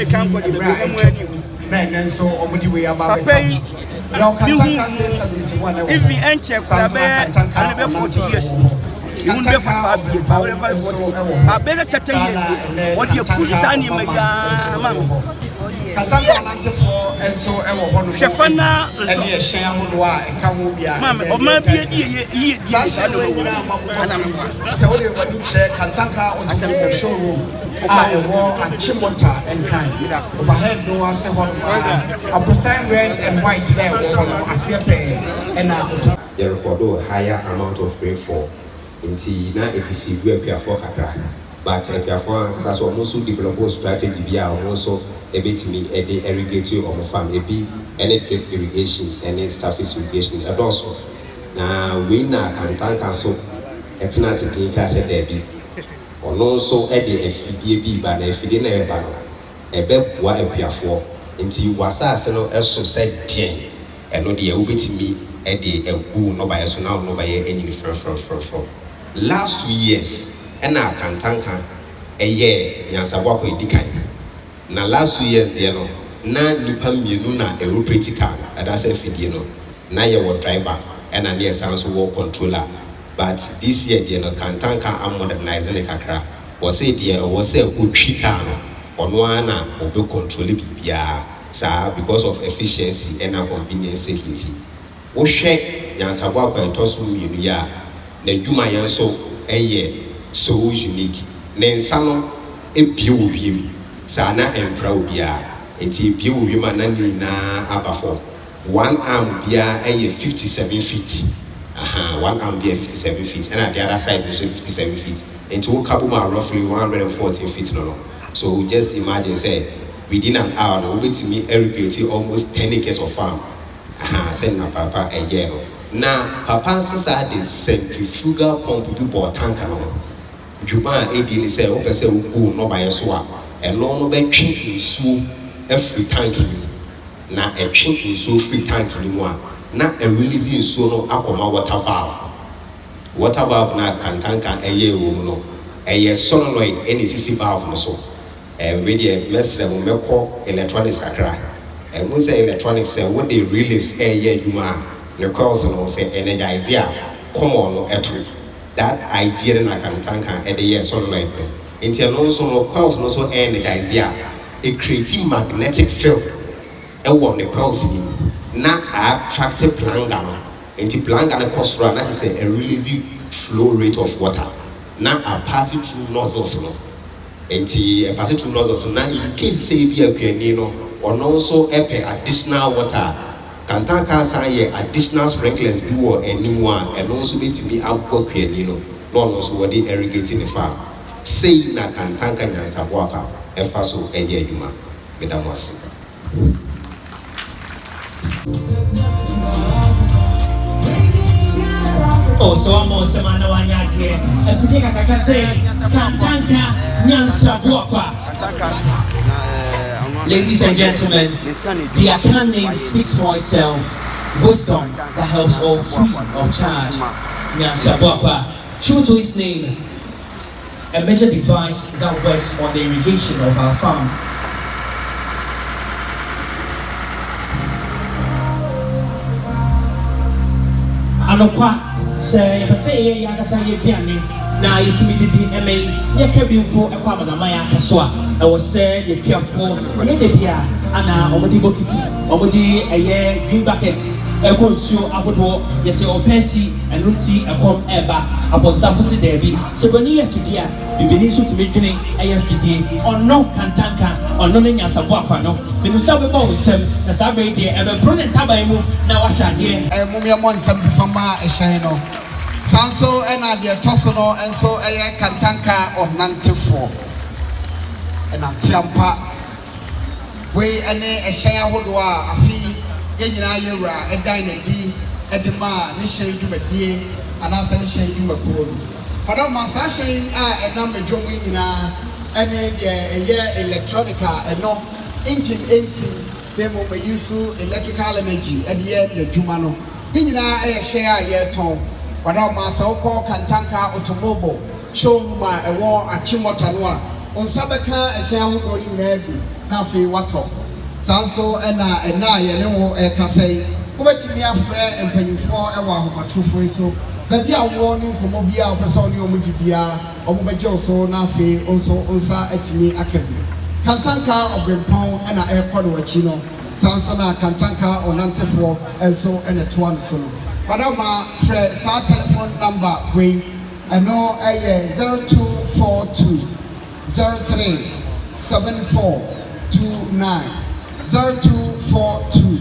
can't go to the men so omudi we about pay. If we enter I'll be 40 years. You won't be for 5 years, but whatever I better 30 years. What you put is on my Shafana, Mamma, or maybe Chimota and kind. Overhead, no one said what I present red and white there. I see a pay and the record higher amount of rainfall. Indeed, now it is severe for Kakra. But if you have also developed a strategy, we are also a bit me a day irrigating of a farm, a bit any drip irrigation, any surface irrigation, and also now we now can thank us so a tenacity cast a debit. Or no so a day if you be but if you didn't have a bed what a pair for until was as so said, Jane, and no dear will be to me a day a woo no by us now, no by any from. Last 2 years, and I can thank her a year, Yansawako Dikai. Now, last 2 years, dear no, na Nipam Yununa, a rupeti car, and I said, Fidiano, now you're driver, and a near sounds war controller. But this year, dear no, can thank her, I'm modernizing the Kakra. Was it dear, or was it good chicano, on one or do control it, sir, because of efficiency and convenience security. O shake Yansawako and Tossum Yunia. The Juma so a year so unique. Then salon a pew him, Sana and Proubia, and tea pew women na abafo. 1 arm beer a 57 feet. 1 arm beer 57 feet, and at the other side also 57 feet. And two couple are roughly 114 feet. No. So just imagine, say, within an hour, over to me irrigating almost 10 acres of farm. Send my papa a year. Now, Papa said the centrifugal pump people tanker no. Juma Edi say, "Open say we go no by a swap, and no be chink so every tank in. Now a chink so free tank in one. Now a releasing so no akoma water valve. Water valve na can tanker a year no. A year solenoid any CC valve no so. Ready a mess level meko electronics akra. And we say electronics say what they release a year Juma. The course and say energize come on at that idea I can thank her at the year sunlight. Until also no course also energize it creating magnetic field. And what the course now attractive planga into planga the cost run that is a releasing flow rate of water. Now a passing through nozzles until a passing through nozzles. Now in case say be a pianino or also additional water. Kantaka say additional sprinklers do anymore and also need to be out for pianino, not also what they irrigating the farm. Say na Kantaka and Sabwaka, a faso a year, Yuma, Madame Wasi. Oh, so I'm also man one here. And today I can say, Kantaka, Nyan Sabwaka. Ladies and gentlemen, the account name speaks for itself. Wisdom that helps all free of charge. Nyasabwakwa. True to his name, a major device that works on the irrigation of our farms. Anokwa, say, na intimidity eme yeke biupo ekwa manamaya kaswa e wo se ye piafo ye de bia ana omodi bokiti omodi eye green bucket e ko nsuo abodo ye se opesi enunti ekom eba abosafo se debi se bani ye fidia bibini so tumi dwene eye fidie onno kantanka onno ne nyasabo akwa no binu sa be ba wosem na sa be de e be bro ne taban mu na wahwade e mumye mo nsam fama e hyen no Sanso and the Tosono and so a Kantanka of Nantefo and Antiampa. We any a Shaya Hodwa, a fee, Yena Yura, a dine D, Edema, Nisha do a D, and as I say you a pool. But on Masasha, a number joining in a year electronica and no engine AC, they will use electrical energy at the end of Jumano. Yena a share year tone. Wana masoko Kantanka automobile show my a war at Chimotanwa on Sabaka and Shamu in Navy, Nafi Wato. Sanso and I, Yellow, Casay, who met me a friend and penny for a while, a true free so. But they are warning from Mobia, Personio Mutibia, or Mubajo, so Nafi, also Onsa at me Academy. Kantanka or Brimpon and a airport Wachino, Sansona, Kantanka or Nantefo, and so and a Tuan Sono. Madama, Fred, our telephone number, we know a 0242 03 7429 0242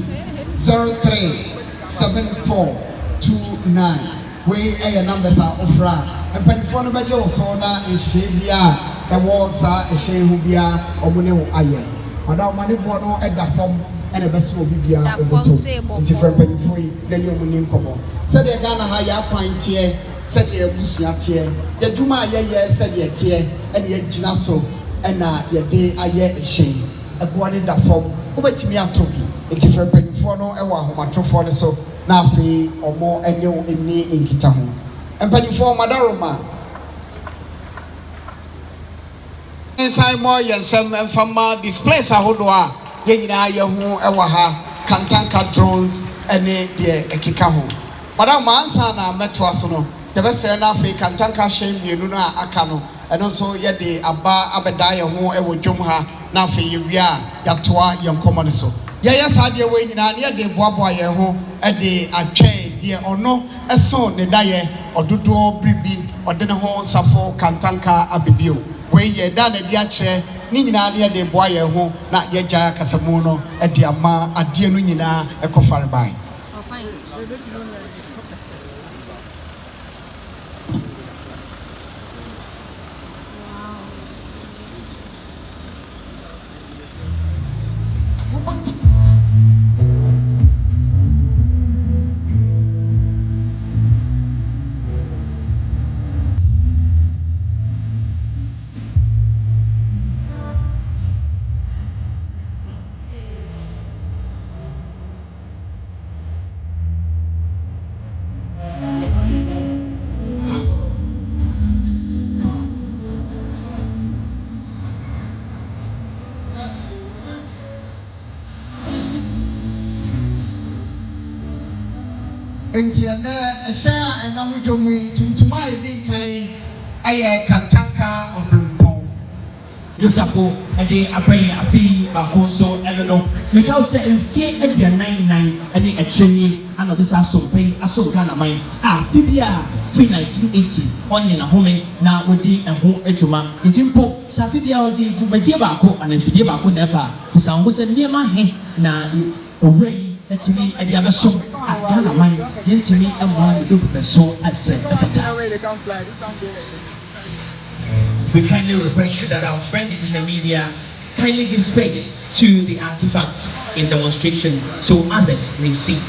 03 7429. We a numbers are offered. And when for the Bajo Sona is Shavia, the walls are a Shavia or Muneo Ayen. Madame Manibono at the form and a vessel of Bibia different penny free, then you will name Cobo. Said they're gonna hire pint here, said ye Busia tear, the Duma ye said ye tear, and ye Ginaso, and ye day a year a shame. A one in the form, over to me a topi, a different penny for no ever whom I for the so. Nafi or more and you in me in Kitamu. And penny for Madaroma. Inside more and some from displays a hodwa, Yena Yahu Ewaha, Kantanka drones, and a Kikahu. Madame Mansana Metwasono, the best Nafi Kantanka shame Yununa Akano, and also Yadi Abba Abedaya who ever Jumha, Nafi Yubia, Yatwa Yankomoneso. Yes, I dear way in Ania de Bois Yaho, at the Ache, dear or no, a son, the Daye, or Dudo, Bribi, or Denaho, Safo, Kantanka, Abibio. Way ye done a dear chair, Nina de Bois Yaho, not yet Jaya Casamono, at the Ama, at dear Nina, a Kofarabai. Entiana, a share and I'm going to my big play. I Kantanka or Brumpo. Safo ɛde abɛn afi baako nso ɛno no meka wo sɛ mfie aduanan ɛne ɛkyɛnni ana ɔde saa asompen asom Ghana man a afe bi a fi 1980 ɔne n'ahome na wɔdi ɛho adwuma nti mpo sɛ afe bi a ɔde dwumadie baako ana mfidie baako na ɛba a busanwo sɛ nneɛma he na owura yi ɛtumi ɛde abɛsom a Ghana man yɛntumi ɛmmoa ne dɔbɛ so asɛ ɛpata. We kindly request you that our friends in the media kindly give space to the artifacts in demonstration so others may see.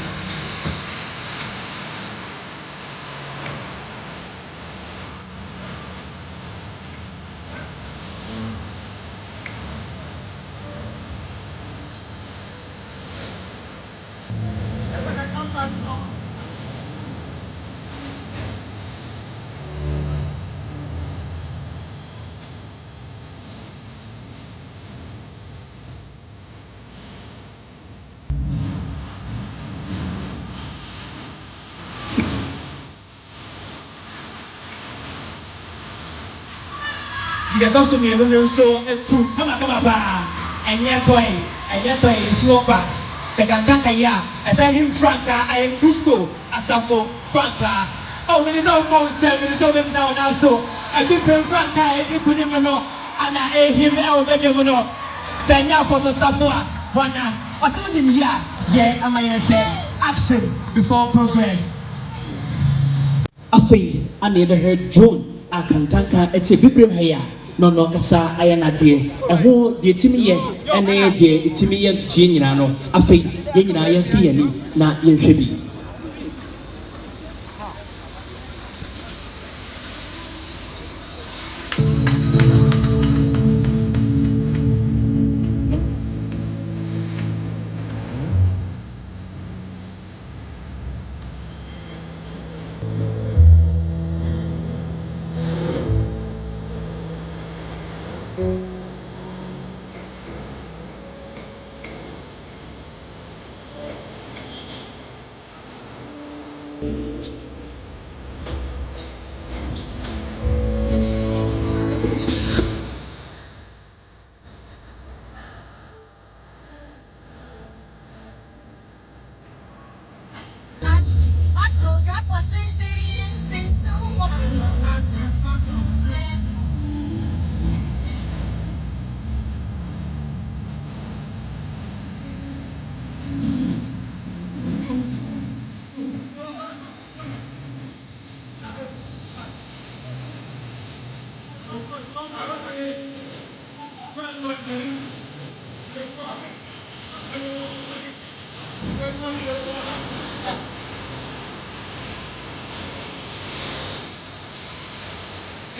The also me no so to come ba and yet boy is over the Kantanka ya as I him Franca I am Gusto Safo Franca oh when it's all about 7 minutes of him now so I think Franca I put him no and I him el no Senya for Safo wana what told him here yeah am I action before progress afi and the heard drone a Kantanka it's a big here no kasa ayanade eho de timi ye ene de timi ye ntuchie nyina no afei ye nyina ye mfi yani na ye hwe bi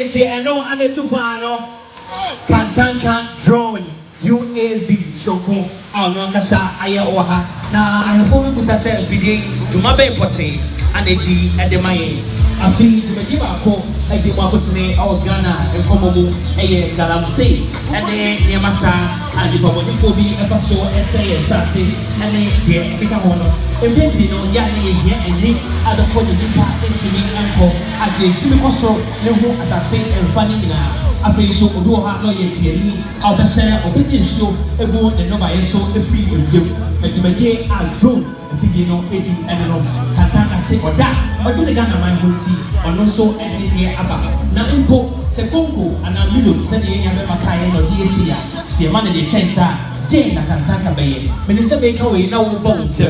It's the ano and the tupano. Kantanka drone. UAV Shoko. Ano kasa ayawa. Na ayafo ko sa se bigay dumabe pote ane di edemaye. Afi dumaji ba ko ay di mo akotene aw Ghana e komo mu eye galamse ene niamasa ade bobo di fobi e paso ese sase ene de bika hono ebe di no ya ne ye ene ade ko di pa entimi enko ade simi koso ne ho asase enfani na afi so odo ha no ye piani aw bese obeti nsuo egu ne no ba ye so efi edem edumaje a drone efi no edi ene no kata ase oda odo ne Ghana man gonti ono so ene de aba na mpo se kongo ana milo se de nya be makaye no die sia se ma ne de twensa je na kantaka beye menim se be ka we na wo bon se